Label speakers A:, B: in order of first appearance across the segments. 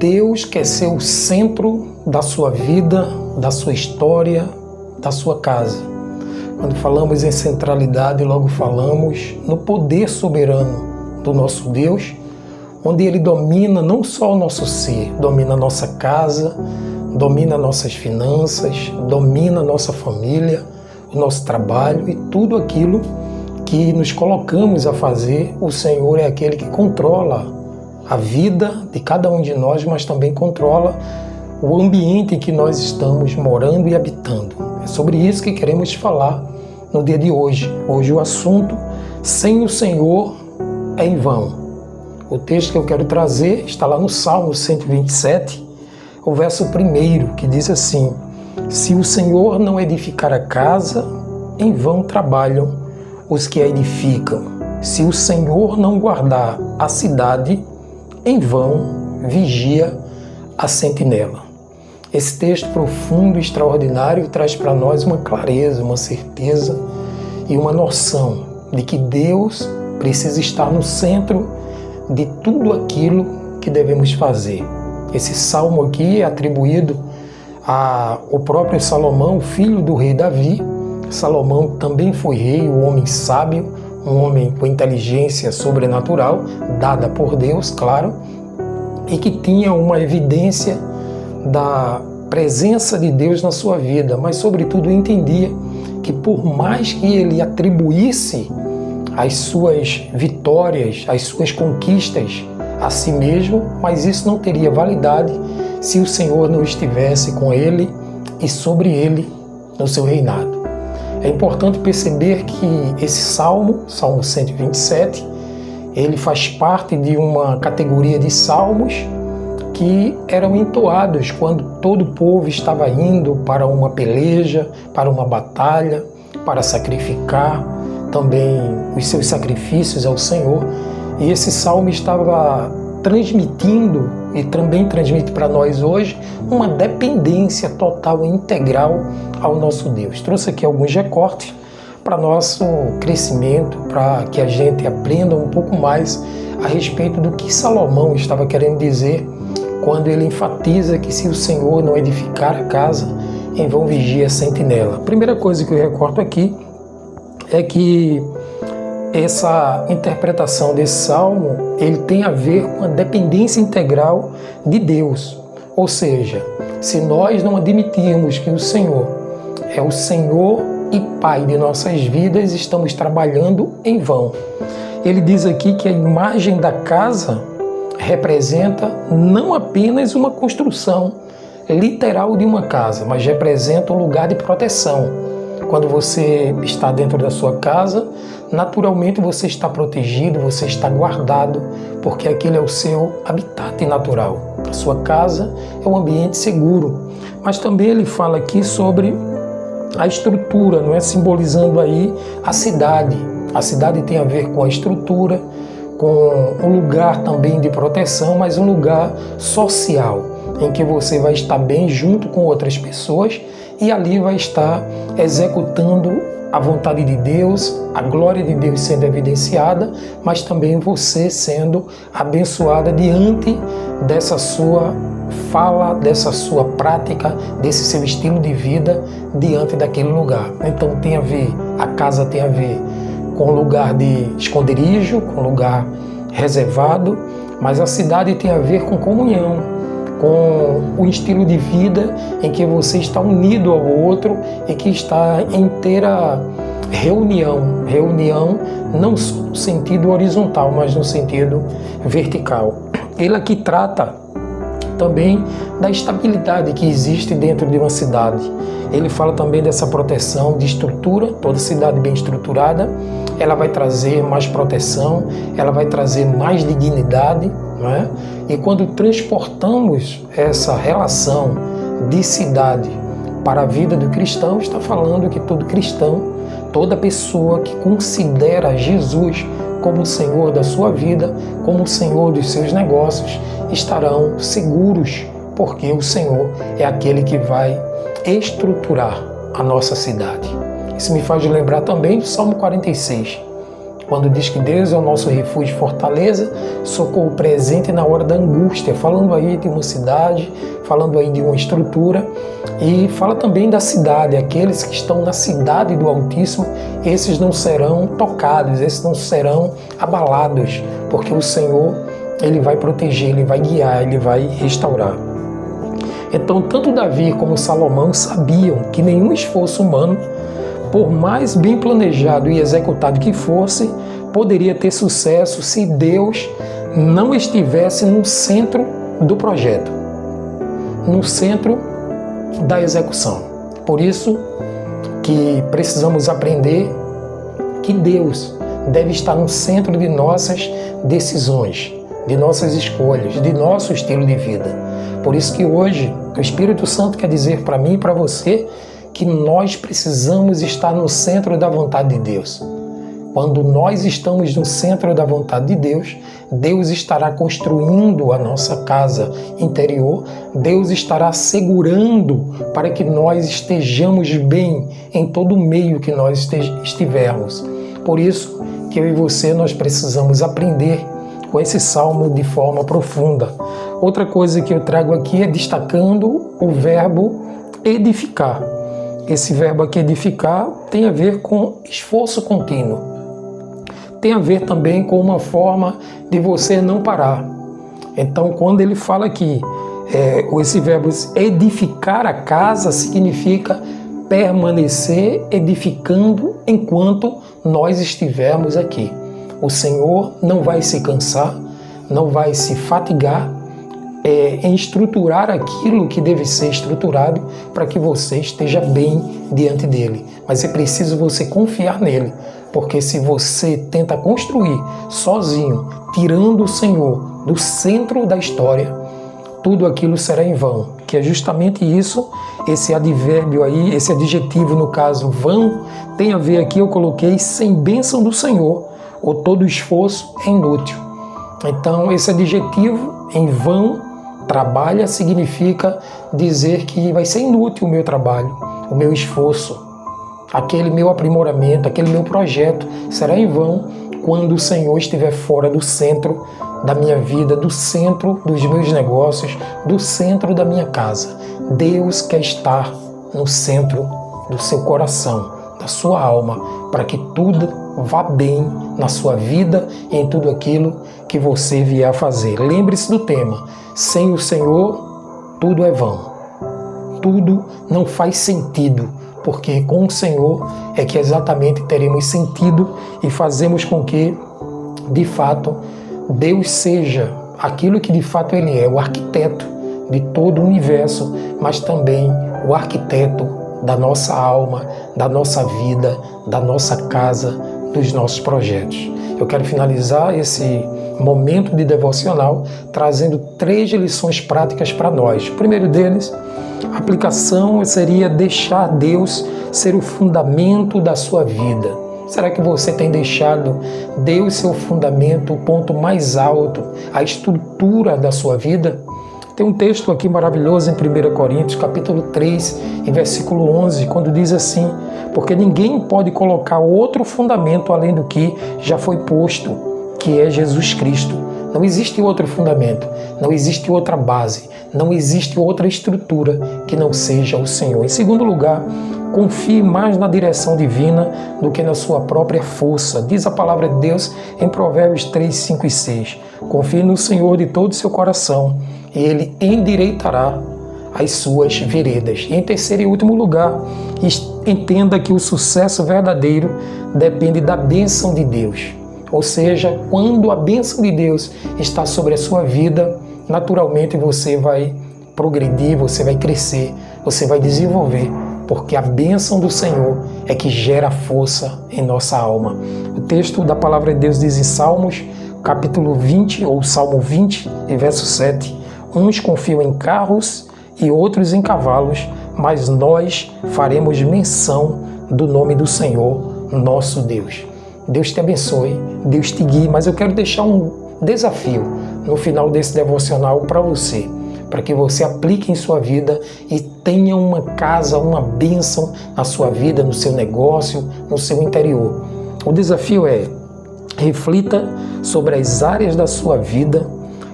A: Deus quer ser o centro da sua vida, da sua história, da sua casa. Quando falamos em centralidade, logo falamos no poder soberano do nosso Deus, onde Ele domina não só o nosso ser, domina a nossa casa, domina nossas finanças, domina a nossa família, o nosso trabalho e tudo aquilo que nos colocamos a fazer. O Senhor é aquele que controla a vida de cada um de nós, mas também controla o ambiente em que nós estamos morando e habitando. É sobre isso que queremos falar no dia de hoje. Hoje o assunto, sem o Senhor é em vão. O texto que eu quero trazer está lá no Salmo 127, o verso 1, que diz assim: se o Senhor não edificar a casa, em vão trabalham os que a edificam. Se o Senhor não guardar a cidade, em vão vigia a sentinela. Esse texto profundo e extraordinário traz para nós uma clareza, uma certeza e uma noção de que Deus precisa estar no centro de tudo aquilo que devemos fazer. Esse salmo aqui é atribuído ao próprio Salomão, filho do rei Davi. Salomão também foi rei, um homem sábio, um homem com inteligência sobrenatural, dada por Deus, claro, e que tinha uma evidência da presença de Deus na sua vida, mas sobretudo entendia que por mais que ele atribuísse as suas vitórias, as suas conquistas a si mesmo, mas isso não teria validade se o Senhor não estivesse com ele e sobre ele no seu reinado. É importante perceber que esse Salmo 127, ele faz parte de uma categoria de salmos que eram entoados quando todo o povo estava indo para uma peleja, para uma batalha, para sacrificar também os seus sacrifícios ao Senhor. E esse salmo estava transmitindo, e também transmite para nós hoje, uma dependência total e integral ao nosso Deus. Trouxe aqui alguns recortes para nosso crescimento, para que a gente aprenda um pouco mais a respeito do que Salomão estava querendo dizer quando ele enfatiza que se o Senhor não edificar a casa, em vão vigia a sentinela. A primeira coisa que eu recorto aqui é que essa interpretação desse salmo, ele tem a ver com a dependência integral de Deus. Ou seja, se nós não admitirmos que o Senhor é o Senhor e Pai de nossas vidas, estamos trabalhando em vão. Ele diz aqui que a imagem da casa representa não apenas uma construção literal de uma casa, mas representa um lugar de proteção. Quando você está dentro da sua casa, naturalmente você está protegido, você está guardado, porque aquele é o seu habitat natural. A sua casa é um ambiente seguro. Mas também ele fala aqui sobre a estrutura, não é? Simbolizando aí a cidade. A cidade tem a ver com a estrutura, com um lugar também de proteção, mas um lugar social, em que você vai estar bem junto com outras pessoas e ali vai estar executando a vontade de Deus, a glória de Deus sendo evidenciada, mas também você sendo abençoada diante dessa sua fala, dessa sua prática, desse seu estilo de vida diante daquele lugar. Então tem a ver, a casa tem a ver com lugar de esconderijo, com lugar reservado, mas a cidade tem a ver com comunhão, com o estilo de vida em que você está unido ao outro e que está em inteira reunião não só no sentido horizontal, mas no sentido vertical. Ele aqui trata também da estabilidade que existe dentro de uma cidade. Ele fala também dessa proteção de estrutura. Toda cidade bem estruturada, ela vai trazer mais proteção, ela vai trazer mais dignidade, não é? E quando transportamos essa relação de cidade para a vida do cristão, está falando que todo cristão, toda pessoa que considera Jesus como o Senhor da sua vida, como o Senhor dos seus negócios, estarão seguros, porque o Senhor é aquele que vai estruturar a nossa cidade. Isso me faz lembrar também do Salmo 46, quando diz que Deus é o nosso refúgio e fortaleza, socorro presente na hora da angústia, falando aí de uma cidade, falando aí de uma estrutura, e fala também da cidade, aqueles que estão na cidade do Altíssimo, esses não serão tocados, esses não serão abalados, porque o Senhor, Ele vai proteger, Ele vai guiar, Ele vai restaurar. Então, tanto Davi como Salomão sabiam que nenhum esforço humano, por mais bem planejado e executado que fosse, poderia ter sucesso se Deus não estivesse no centro do projeto, no centro da execução. Por isso que precisamos aprender que Deus deve estar no centro de nossas decisões, de nossas escolhas, de nosso estilo de vida. Por isso que hoje o Espírito Santo quer dizer para mim e para você que nós precisamos estar no centro da vontade de Deus. Quando nós estamos no centro da vontade de Deus, Deus estará construindo a nossa casa interior, Deus estará segurando para que nós estejamos bem em todo o meio que nós estivermos. Por isso que eu e você nós precisamos aprender com esse salmo de forma profunda. Outra coisa que eu trago aqui é destacando o verbo edificar. Esse verbo aqui, edificar, tem a ver com esforço contínuo. Tem a ver também com uma forma de você não parar. Então, quando ele fala aqui, esse verbo edificar a casa significa permanecer edificando enquanto nós estivermos aqui. O Senhor não vai se cansar, não vai se fatigar em estruturar aquilo que deve ser estruturado para que você esteja bem diante dele. Mas é preciso você confiar nele, porque se você tenta construir sozinho, tirando o Senhor do centro da história, tudo aquilo será em vão. Que é justamente isso, esse advérbio aí, esse adjetivo no caso vão, tem a ver aqui, eu coloquei sem bênção do Senhor, ou todo esforço é inútil. Então esse adjetivo em vão, trabalha, significa dizer que vai ser inútil o meu trabalho, o meu esforço, aquele meu aprimoramento, aquele meu projeto será em vão quando o Senhor estiver fora do centro da minha vida, do centro dos meus negócios, do centro da minha casa. Deus quer estar no centro do seu coração, da sua alma, para que tudo vá bem na sua vida e em tudo aquilo que você vier a fazer. Lembre-se do tema: sem o Senhor, tudo é vão. Tudo não faz sentido, porque com o Senhor é que exatamente teremos sentido e fazemos com que, de fato, Deus seja aquilo que de fato Ele é, o arquiteto de todo o universo, mas também o arquiteto da nossa alma, da nossa vida, da nossa casa, dos nossos projetos. Eu quero finalizar esse momento de devocional trazendo 3 lições práticas para nós. O primeiro deles, a aplicação seria deixar Deus ser o fundamento da sua vida. Será que você tem deixado Deus ser o fundamento, o ponto mais alto, a estrutura da sua vida? Tem um texto aqui maravilhoso em 1 Coríntios, capítulo 3, em versículo 11, quando diz assim: porque ninguém pode colocar outro fundamento além do que já foi posto, que é Jesus Cristo. Não existe outro fundamento, não existe outra base, não existe outra estrutura que não seja o Senhor. Em segundo lugar, confie mais na direção divina do que na sua própria força. Diz a palavra de Deus em Provérbios 3, 5 e 6. Confie no Senhor de todo o seu coração e Ele endireitará as suas veredas. E em terceiro e último lugar, entenda que o sucesso verdadeiro depende da bênção de Deus. Ou seja, quando a bênção de Deus está sobre a sua vida, naturalmente você vai progredir, você vai crescer, você vai desenvolver, porque a bênção do Senhor é que gera força em nossa alma. O texto da palavra de Deus diz em Salmos, capítulo 20, ou Salmo 20, verso 7, uns confiam em carros e outros em cavalos, mas nós faremos menção do nome do Senhor, nosso Deus. Deus te abençoe, Deus te guie, mas eu quero deixar um desafio no final desse devocional para você, para que você aplique em sua vida e tenha uma casa, uma bênção na sua vida, no seu negócio, no seu interior. O desafio é: Reflita sobre as áreas da sua vida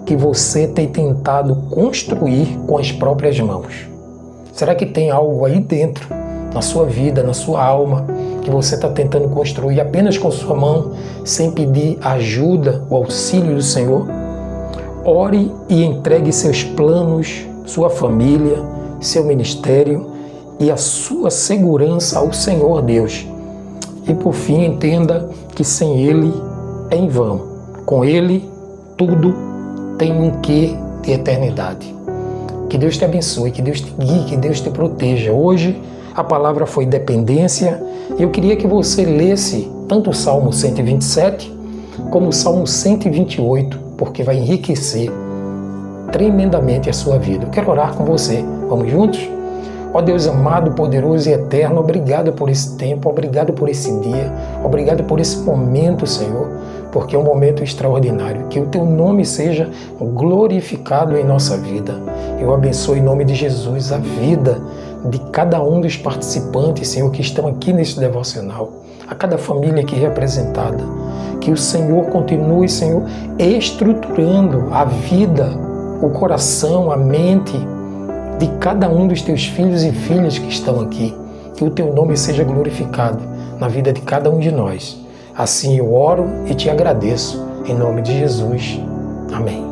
A: que você tem tentado construir com as próprias mãos. Será que tem algo aí dentro, na sua vida, na sua alma, que você está tentando construir apenas com sua mão, sem pedir ajuda, o auxílio do Senhor? Ore e entregue seus planos, sua família, seu ministério e a sua segurança ao Senhor Deus. E por fim, entenda que sem Ele é em vão. Com Ele, tudo tem um quê de eternidade. Que Deus te abençoe, que Deus te guie, que Deus te proteja. Hoje a palavra foi dependência. Eu queria que você lesse tanto o Salmo 127 como o Salmo 128, porque vai enriquecer tremendamente a sua vida. Eu quero orar com você. Vamos juntos? Ó Deus amado, poderoso e eterno, obrigado por esse tempo, obrigado por esse dia, obrigado por esse momento, Senhor, porque é um momento extraordinário. Que o Teu nome seja glorificado em nossa vida. Eu abençoo em nome de Jesus a vida de cada um dos participantes, Senhor, que estão aqui nesse devocional, a cada família aqui representada. Que o Senhor continue, Senhor, estruturando a vida, o coração, a mente de cada um dos Teus filhos e filhas que estão aqui. Que o Teu nome seja glorificado na vida de cada um de nós. Assim eu oro e te agradeço. Em nome de Jesus. Amém.